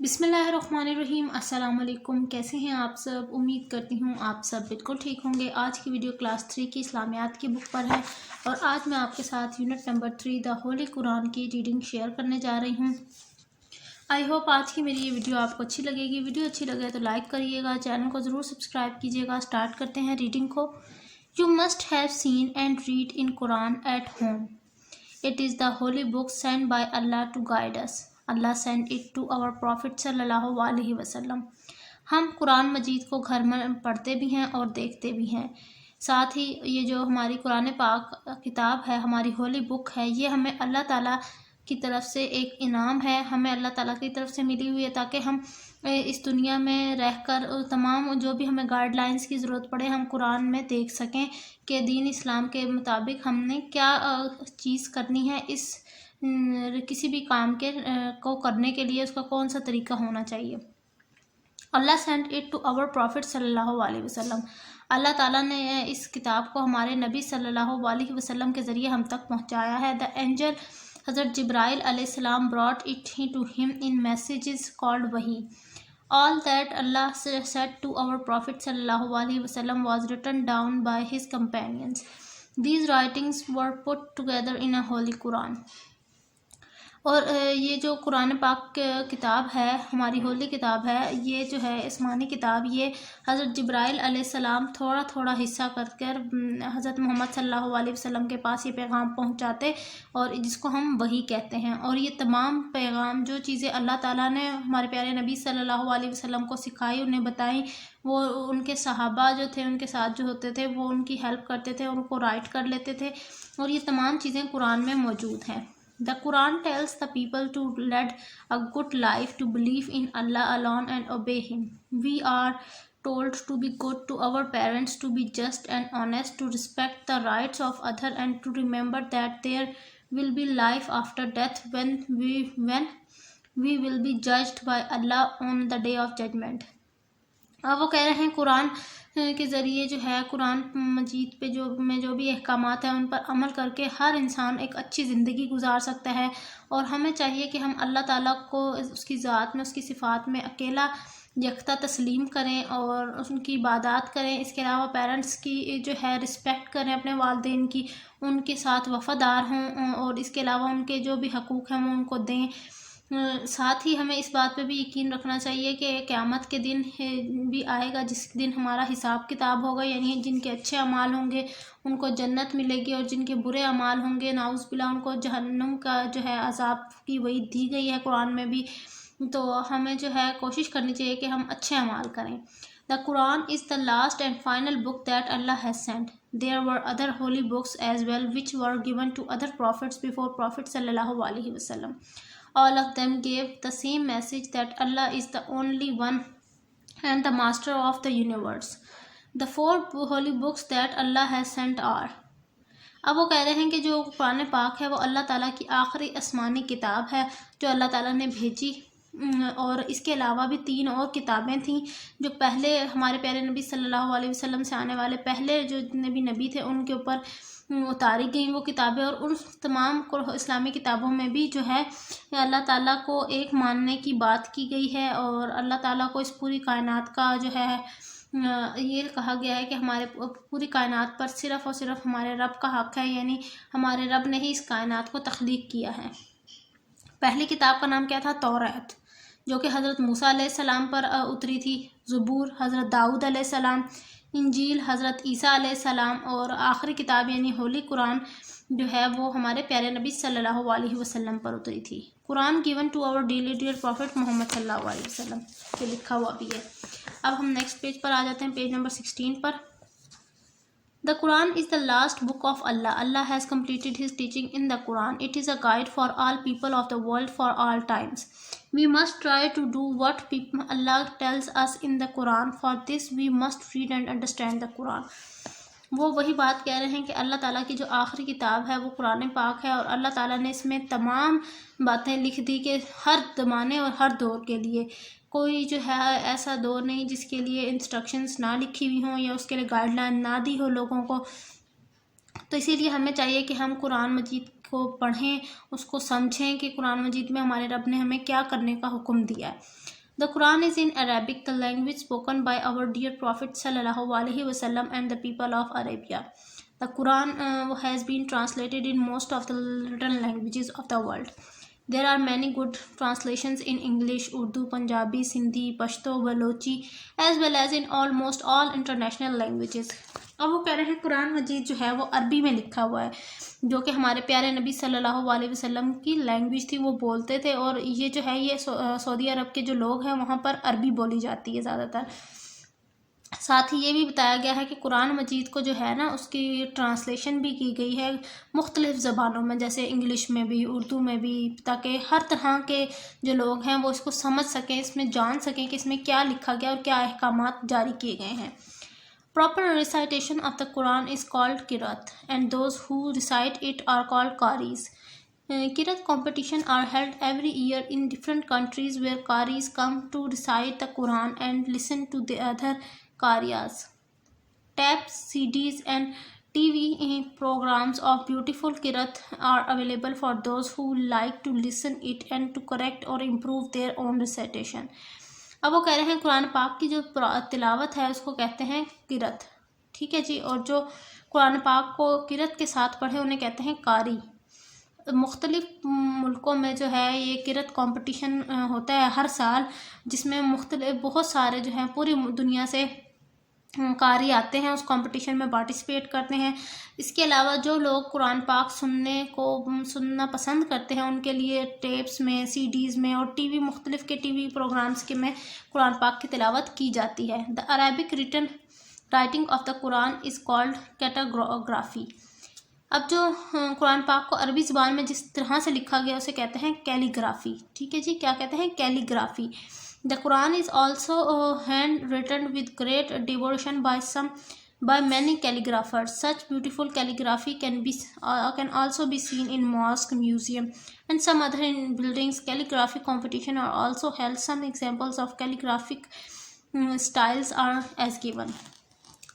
بسم اللہ الرحمن الرحیم۔ السلام علیکم، کیسے ہیں آپ سب؟ امید کرتی ہوں آپ سب بالکل ٹھیک ہوں گے۔ آج کی ویڈیو کلاس 3 کی اسلامیات کی بک پر ہے اور آج میں آپ کے ساتھ یونٹ نمبر 3 دا ہولی قرآن کی ریڈنگ شیئر کرنے جا رہی ہوں۔ آئی ہوپ آج کی میری یہ ویڈیو آپ کو اچھی لگے گی۔ ویڈیو اچھی لگے تو لائک کریے گا، چینل کو ضرور سبسکرائب کیجیے گا۔ سٹارٹ کرتے ہیں ریڈنگ کو۔ You must have seen and read in Quran at home. It is the holy book sent by Allah to guide us. Allah sent it to our Prophet صلی اللہ علیہ وسلم. ہم قرآن مجید کو گھر میں پڑھتے بھی ہیں اور دیکھتے بھی ہیں۔ ساتھ ہی یہ جو ہماری قرآن پاک کتاب ہے، ہماری ہولی بک ہے، یہ ہمیں اللہ تعالیٰ کی طرف سے ایک انعام ہے، ہمیں اللہ تعالیٰ کی طرف سے ملی ہوئی ہے تاکہ ہم اس دنیا میں رہ کر تمام جو بھی ہمیں گائیڈ لائنس کی ضرورت پڑے ہم قرآن میں دیکھ سکیں کہ دین اسلام کے مطابق ہم نے کیا چیز کرنی ہے، اس کسی بھی کام کو کرنے کے لیے اس کا کون سا طریقہ ہونا چاہیے۔ اللہ سینٹ اٹ ٹو اور پروفٹ صلی اللہ علیہ وسلم. اللہ تعالیٰ نے اس کتاب کو ہمارے نبی صلی اللہ علیہ وسلم کے ذریعے ہم تک پہنچایا ہے۔ The angel حضرت جبرائیل علیہ السلام brought it to him in messages called wahi. All that Allah said to our Prophet صلی اللہ علیہ وسلم was written down by his companions. These writings were put together in a holy Quran. اور یہ جو قرآن پاک کتاب ہے، ہماری ہولی کتاب ہے، یہ جو ہے آسمانی کتاب، یہ حضرت جبرائیل علیہ السلام تھوڑا تھوڑا حصہ کر حضرت محمد صلی اللہ علیہ وسلم کے پاس یہ پیغام پہنچاتے اور جس کو ہم وحی کہتے ہیں۔ اور یہ تمام پیغام جو چیزیں اللہ تعالیٰ نے ہمارے پیارے نبی صلی اللہ علیہ وسلم کو سکھائی، انہیں بتائیں، وہ ان کے صحابہ جو تھے ان کے ساتھ جو ہوتے تھے وہ ان کی ہیلپ کرتے تھے، ان کو رائٹ کر لیتے تھے، اور یہ تمام چیزیں قرآن میں موجود ہیں۔ The Quran tells the people to lead a good life, to believe in Allah alone and obey Him. We are told to be good to our parents, to be just and honest, to respect the rights of others, and to remember that there will be life after death when we will be judged by Allah on the day of judgment. اب وہ کہہ رہے ہیں قرآن کے ذریعے جو ہے، قرآن مجید پہ جو بھی احکامات ہیں ان پر عمل کر کے ہر انسان ایک اچھی زندگی گزار سکتا ہے، اور ہمیں چاہیے کہ ہم اللہ تعالیٰ کو اس کی ذات میں، اس کی صفات میں اکیلا یکتا تسلیم کریں اور ان کی عبادات کریں۔ اس کے علاوہ پیرنٹس کی جو ہے رسپیکٹ کریں، اپنے والدین کی، ان کے ساتھ وفادار ہوں، اور اس کے علاوہ ان کے جو بھی حقوق ہیں وہ ان کو دیں۔ ساتھ ہی ہمیں اس بات پہ بھی یقین رکھنا چاہیے کہ قیامت کے دن بھی آئے گا جس دن ہمارا حساب کتاب ہوگا، یعنی جن کے اچھے اعمال ہوں گے ان کو جنت ملے گی، اور جن کے برے اعمال ہوں گے نعوذ باللہ ان کو جہنم کا جو ہے عذاب کی وعید دی گئی ہے قرآن میں بھی۔ تو ہمیں جو ہے کوشش کرنی چاہیے کہ ہم اچھے اعمال کریں۔ The Quran is the last and final book that Allah has sent. There were other holy books as well which were given to other prophets before Prophet صلی اللہ علیہ وسلم. All of them gave the same message, that Allah is the only one and the master of the universe. The 4 holy books that Allah has sent are. اب وہ کہہ رہے ہیں کہ جو قرآن پاک ہے وہ اللہ تعالیٰ کی آخری آسمانی کتاب ہے جو اللہ تعالیٰ نے بھیجی، اور اس کے علاوہ بھی 3 اور کتابیں تھیں جو پہلے ہمارے پیارے نبی صلی اللہ علیہ وسلم سے آنے والے پہلے جو نبی تھے ان کے اوپر اتاری گئیں وہ کتابیں، اور ان تمام اسلامی کتابوں میں بھی جو ہے اللہ تعالیٰ کو ایک ماننے کی بات کی گئی ہے، اور اللہ تعالیٰ کو اس پوری کائنات کا جو ہے یہ کہا گیا ہے کہ ہمارے پوری کائنات پر صرف اور صرف ہمارے رب کا حق ہے، یعنی ہمارے رب نے ہی اس کائنات کو تخلیق کیا ہے۔ پہلی کتاب کا نام کیا تھا؟ توریت، جو کہ حضرت موسیٰ علیہ السلام پر اتری تھی۔ زبور حضرت داؤد علیہ السلام، انجیل حضرت عیسیٰ علیہ السلام، اور آخری کتاب یعنی ہولی قرآن جو ہے وہ ہمارے پیارے نبی صلی اللہ علیہ وسلم پر اتری تھی۔ قرآن given to our dearly dear prophet محمد صلی اللہ علیہ وسلم، یہ لکھا ہوا بھی ہے۔ اب ہم نیکسٹ پیج پر آ جاتے ہیں، page number 16 per. The Quran is the last book of Allah. Allah has completed His teaching in the Quran. It is a guide for all people of the world for all times. We must try to do what Allah tells us in the Quran. For this we must read and understand the Quran. وہ وہی بات کہہ رہے ہیں کہ اللہ تعالیٰ کی جو آخری کتاب ہے وہ قرآن پاک ہے، اور اللہ تعالیٰ نے اس میں تمام باتیں لکھ دی کہ ہر زمانے اور ہر دور کے لیے کوئی جو ہے ایسا دور نہیں جس کے لیے انسٹرکشنز نہ لکھی ہوئی ہوں یا اس کے لیے گائیڈ لائن نہ دی ہو لوگوں کو۔ تو اسی لیے ہمیں چاہیے کہ ہم قرآن مجید کو پڑھیں، اس کو سمجھیں کہ قرآن مجید میں ہمارے رب نے ہمیں کیا کرنے کا حکم دیا ہے۔ The Quran is in Arabic, the language spoken by our dear Prophet sallallahu alaihi wasallam and the people of Arabia. The Quran has been translated in most of the written languages of the world. There are many good translations in English, Urdu, Punjabi, Sindhi, Pashto, Balochi, as well as in almost all international languages. اب وہ کہہ رہے ہیں قرآن مجید جو ہے وہ عربی میں لکھا ہوا ہے، جو کہ ہمارے پیارے نبی صلی اللہ علیہ وسلم کی لینگویج تھی، وہ بولتے تھے، اور یہ جو ہے یہ سعودی عرب کے جو لوگ ہیں وہاں پر عربی بولی جاتی ہے زیادہ تر۔ ساتھ ہی یہ بھی بتایا گیا ہے کہ قرآن مجید کو جو ہے نا اس کی ٹرانسلیشن بھی کی گئی ہے مختلف زبانوں میں، جیسے انگلش میں بھی، اردو میں بھی، تاکہ ہر طرح کے جو لوگ ہیں وہ اس کو سمجھ سکیں، اس میں جان سکیں کہ اس میں کیا لکھا گیا اور کیا احکامات جاری کیے گئے ہیں۔ Proper recitation of the Quran is called Qiraat, and those who recite it are called Qaris. Qiraat competitions are held every year in different countries where Qaris come to recite the Quran and listen to the other Qari'as. Tapes, CDs and TV programs of beautiful Qiraat are available for those who like to listen it and to correct or improve their own recitation. اب وہ کہہ رہے ہیں قرآن پاک کی جو تلاوت ہے اس کو کہتے ہیں قرأت، ٹھیک ہے جی، اور جو قرآن پاک کو قرأت کے ساتھ پڑھے انہیں کہتے ہیں قاری۔ مختلف ملکوں میں جو ہے یہ قرأت کمپٹیشن ہوتا ہے ہر سال، جس میں مختلف بہت سارے جو ہیں پوری دنیا سے قاری آتے ہیں، اس کمپٹیشن میں پارٹیسپیٹ کرتے ہیں۔ اس کے علاوہ جو لوگ قرآن پاک سننا پسند کرتے ہیں ان کے لیے ٹیپس میں، سی ڈیز میں اور مختلف کے ٹی وی پروگرامز کے میں قرآن پاک کی تلاوت کی جاتی ہے۔ The Arabic written writing of the Quran is called calligraphy. اب جو قرآن پاک کو عربی زبان میں جس طرح سے لکھا گیا اسے کہتے ہیں کیلیگرافی، ٹھیک ہے جی، کیا کہتے ہیں؟ Calligraphy. The Quran is also hand written with great devotion by many calligraphers. Such beautiful calligraphy can also be seen in mosque, museum, and some other buildings. Calligraphy competition are also held. Some examples of calligraphic styles are as given.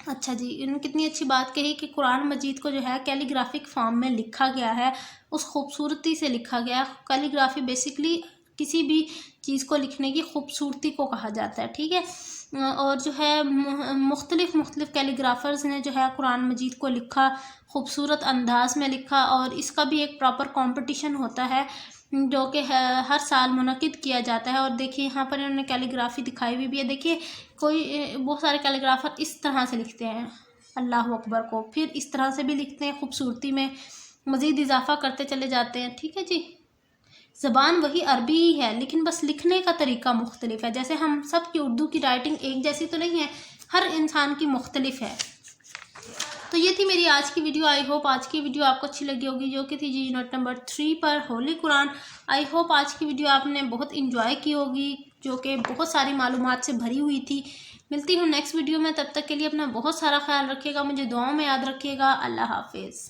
اچھا جی، انہوں نے کتنی اچھی بات کہی کہ قرآن مجید کو جو ہے کیلیگرافک فارم میں لکھا گیا ہے، اس خوبصورتی سے لکھا گیا ہے۔ کیلیگرافی بیسیکلی کسی بھی چیز کو لکھنے کی خوبصورتی کو کہا جاتا ہے، ٹھیک ہے، اور جو ہے مختلف کیلیگرافرز نے جو ہے قرآن مجید کو لکھا، خوبصورت انداز میں لکھا، اور اس کا بھی ایک پراپر کمپٹیشن ہوتا ہے جو کہ ہر سال منعقد کیا جاتا ہے۔ اور دیکھیے یہاں پر انہوں نے کیلیگرافی دکھائی ہوئی بھی ہے، دیکھیے بہت سارے کیلیگرافر اس طرح سے لکھتے ہیں اللہ اکبر کو، پھر اس طرح سے بھی لکھتے ہیں، خوبصورتی میں مزید اضافہ کرتے چلے جاتے ہیں، ٹھیک ہے جی۔ زبان وہی عربی ہی ہے لیکن بس لکھنے کا طریقہ مختلف ہے، جیسے ہم سب کی اردو کی رائٹنگ ایک جیسی تو نہیں ہے، ہر انسان کی مختلف ہے۔ تو یہ تھی میری آج کی ویڈیو۔ آئی ہوپ آج کی ویڈیو آپ کو اچھی لگی ہوگی، جو کہ تھی جی یونٹ نمبر 3 پر ہولی قرآن۔ آئی ہوپ آج کی ویڈیو آپ نے بہت انجوائے کی ہوگی، جو کہ بہت ساری معلومات سے بھری ہوئی تھی۔ ملتی ہوں نیکسٹ ویڈیو میں، تب تک کے لیے اپنا بہت سارا خیال رکھیے گا، مجھے دعاؤں میں یاد رکھیے گا۔ اللہ حافظ۔